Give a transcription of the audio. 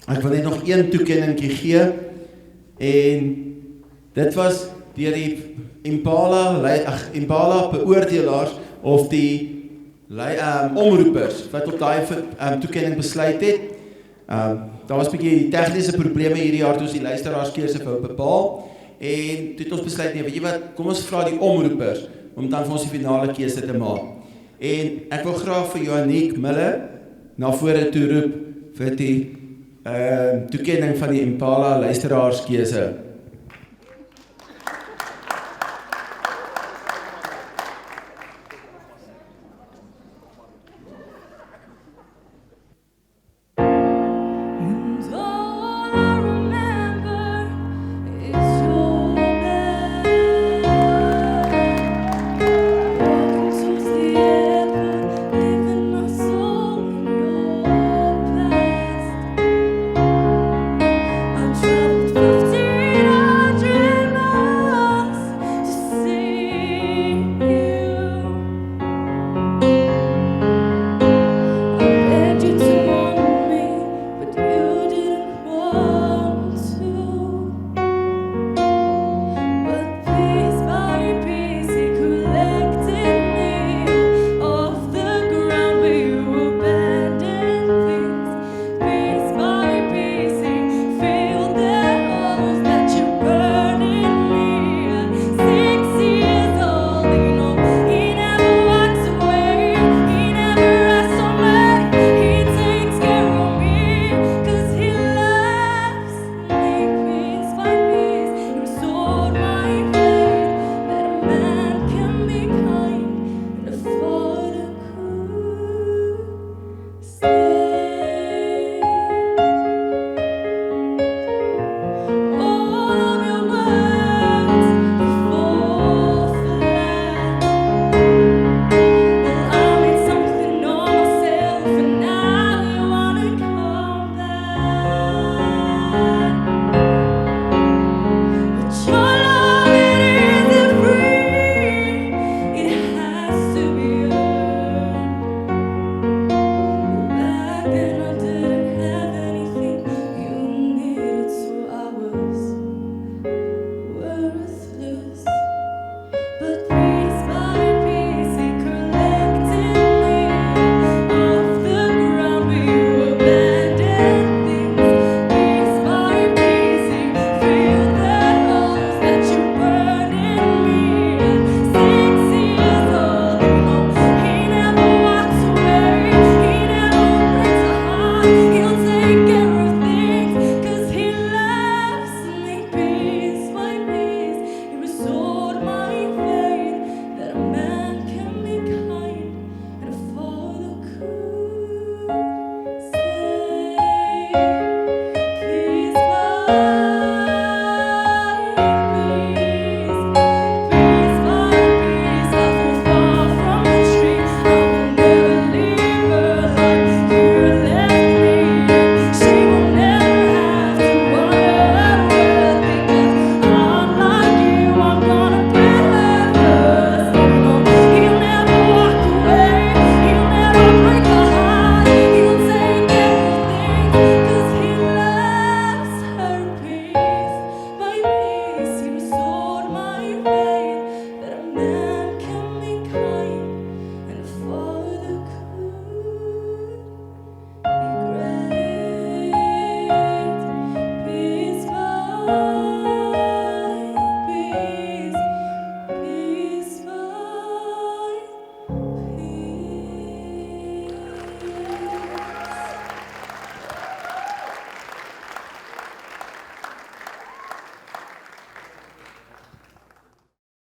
Ek wil net nog een toekenningkie gee, en dit was deur die Impala beoordelaars of die omroepers wat op daai toekenning besluit het. Daar was 'n bietjie tegniese probleme hierdie jaar toe ons die luisteraarskeuse wou bepaal, en toe het ons besluit, nee, weet jy wat, kom ons vra die omroepers om dan vir ons die finale keuse te maak. En ek wil graag vir Johanniek Miller na vore toe roep vir die toekenning van die Impala luisteraarskeuse. Stay